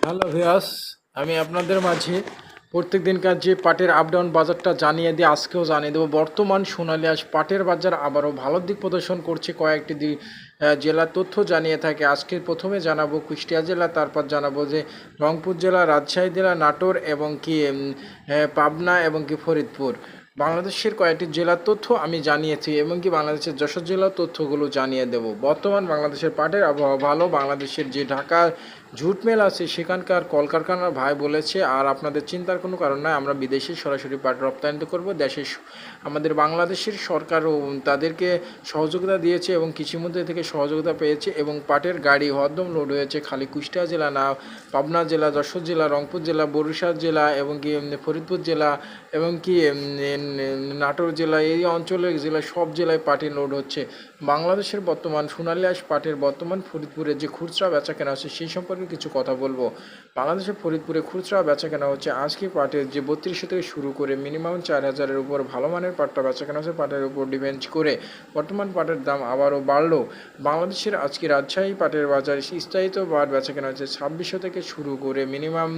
Hello viewers, আমি আপনাদের মাঝে প্রত্যেক দিনকার যে পাটের আপ ডাউন বাজারটা জানিয়ে দিয়ে আজকেও জানিয়ে দেবো। বর্তমান সোনালী আঁশ পাটের বাজার আবারও ভালো দিক প্রদর্শন করছে। কয়েকটি জেলার তথ্য জানিয়ে থাকে। আজকে প্রথমে জানাবো কুষ্টিয়া জেলা, তারপর জানাবো যে রংপুর জেলা, রাজশাহী জেলা, নাটোর এবং কি পাবনা এবং কি ফরিদপুর। বাংলাদেশের কয়েকটি জেলার তথ্য আমি জানিয়েছি এবং কি বাংলাদেশের যশোর জেলার তথ্যগুলো জানিয়ে দেব। বর্তমান বাংলাদেশের পাটের আবহাওয়া ভালো। বাংলাদেশের যে ঢাকা ঝুট মেল আছে সেখানকার কলকারখানার ভাই বলেছে, আর আপনাদের চিন্তার কোনো কারণ নয়, আমরা বিদেশে সরাসরি পাট রপ্তানি করব। আমাদের বাংলাদেশের সরকারও তাদেরকে সহযোগিতা দিয়েছে এবং কৃষিমন্ত্রী থেকে সহযোগিতা পেয়েছে এবং পাটের গাড়ি হরদম লোড হয়েছে। খালি কুষ্টিয়া জেলা না, পাবনা জেলা, যশোর জেলা, রংপুর জেলা, বরিশাল জেলা এবং কি ফরিদপুর জেলা এবং কি নাটোর জেলা, এই অঞ্চলের জেলা সব জেলায় পাটের লোড হচ্ছে। বাংলাদেশের বর্তমান সোনালী আঁশ পাটের বর্তমান ফরিদপুরের যে খুচরা বেচা কেনা হচ্ছে সেই সম্পর্কে কিছু কথা বলবো। বাংলাদেশের ফরিদপুরে খুচরা বেচা কেনা হচ্ছে আজকে পাটের যে 3200 থেকে শুরু করে মিনিমাম 4000-এর উপর ভালো মানের পাটটা বেচা কেনা হচ্ছে। পাটের উপর ডিপেন্ড করে বর্তমান পাটের দাম আবারও বাড়লো। বাংলাদেশের আজকে রাজশাহী পাটের বাজারে স্থায়িত পাট বেচা কেনা হচ্ছে 2600 থেকে শুরু করে মিনিমাম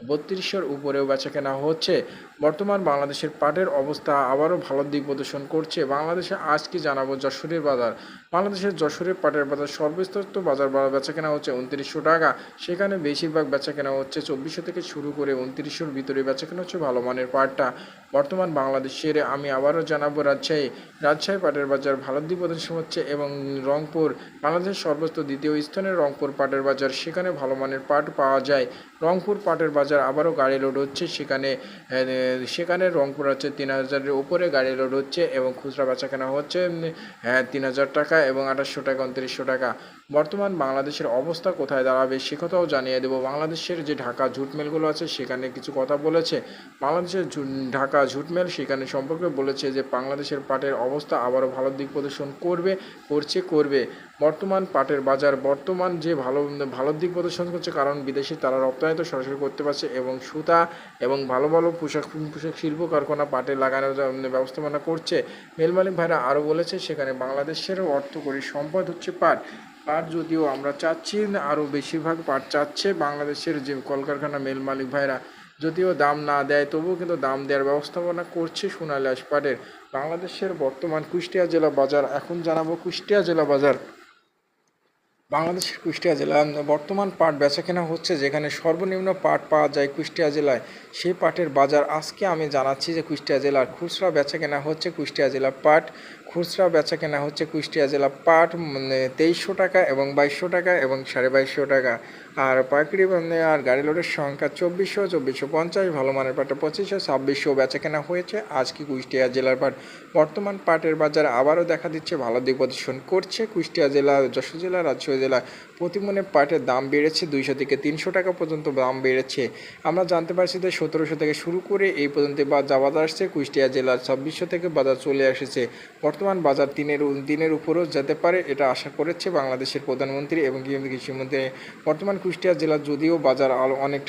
3200-এর উপরেও বেচা কেনা হচ্ছে। বর্তমান বাংলাদেশের পাটের অবস্থা আবারও ভালো দিক প্রদর্শন করছে। বাংলাদেশে আজকে জানাবো যশোরের বাজার। বাংলাদেশের যশোরের পাটের বাজার সর্বস্তর বাজার বেচা কেনা হচ্ছে 2900 টাকা। সেখানে বেশিরভাগ বেচা কেনা হচ্ছে 2400 থেকে শুরু করে 2900-এর ভিতরে বেচা কেনা হচ্ছে ভালো মানের পাটটা। বর্তমান বাংলাদেশের আমি আবারও জানাবো রাজশাহী পাটের বাজার ভালো দিক প্রদর্শন হচ্ছে এবং রংপুর বাংলাদেশের সর্বোচ্চ দ্বিতীয় স্থানের রংপুর পাটের বাজার, সেখানে ভালো মানের পাট পাওয়া যায়। রংপুর পাটের বাজার আবারও গাড়ি লোড হচ্ছে, সেখানে রংপুর হচ্ছে 3000-এর উপরে গাড়ি লোড হচ্ছে এবং খুচরা বেচা কেনা হচ্ছে 3000 টাকা এবং 2800 টাকা, 2900 টাকা। বর্তমান বাংলাদেশের অবস্থা কোথায় দাঁড়াবে সে কথাও জানিয়ে দেবো। বাংলাদেশের যে ঢাকা ঝুট মেলগুলো আছে সেখানে কিছু কথা বলেছে। বাংলাদেশের ঢাকা ঝুট মেল সেখানে সম্পর্কে বলেছে যে বাংলাদেশের পাটের অবস্থা আবারও ভালো দিক প্রদর্শন করবে। বর্তমান পাটের বাজার বর্তমান যে ভালো দিক প্রদর্শন করছে, কারণ বিদেশে তারা রপ্তানি তো সরাসরি করতে পারছে এবং সুতা এবং ভালো পোশাক শিল্প কারখানা পাটে লাগানোর ব্যবস্থাপনা করছে। মেল মালিক ভাইরা আরও বলেছে সেখানে বাংলাদেশের অর্থকরী সম্পদ হচ্ছে পাট। যদিও আমরা চাচ্ছি আরও বেশিরভাগ পাট চাচ্ছে বাংলাদেশের যে কলকারখানা মেল মালিক ভাইরা, যদিও দাম না দেয় তবুও কিন্তু দাম দেওয়ার ব্যবস্থাপনা করছে সোনালী আঁশ পাটের। বাংলাদেশের বর্তমান কুষ্টিয়া জেলা বাজার এখন জানাবো। কুষ্টিয়া জেলা বাজার বাংলাদেশের কুষ্টিয়া জেলা বর্তমান পাট বেচা কেনা হচ্ছে, যেখানে সর্বনিম্ন পাট পাওয়া যায় কুষ্টিয়া জেলায়। সেই পাটের বাজার আজকে আমি জানাচ্ছি যে কুষ্টিয়া জেলার খুচরা বেচা কেনা হচ্ছে কুষ্টিয়া জেলা পাট। খুচরা বেচা কেনা হচ্ছে কুষ্টিয়া জেলা পাট 2300 টাকা এবং 2200 টাকা এবং 2250 টাকা। আর পাইকারি আর গাড়ি লোডের সংখ্যা 2400, 2450, ভালো মানের পাটটা 2500, 2600 বেচা কেনা হয়েছে আজকে কুষ্টিয়া জেলার পাট। বর্তমান পাটের বাজার আবারও দেখা দিচ্ছে ভালো দিক প্রদর্শন করছে। কুষ্টিয়া জেলা, যশোর জেলা, রাজশাহী জেলা প্রতিমনে পাটের দাম বেড়েছে 200 থেকে 300 টাকা পর্যন্ত দাম বেড়েছে। আমরা জানতে পারছি যে 1700 থেকে শুরু করে এই পর্যন্ত বাজার আসছে। কুষ্টিয়া জেলার 2600 থেকে বাজার চলে এসেছে। বর্তমান বাজার দিনের উপরও যেতে পারে এটা আশা করেছে বাংলাদেশের প্রধানমন্ত্রী এবং কৃষিমন্ত্রী। বর্তমান কুষ্টিয়া জেলার যদিও বাজার অনেকটা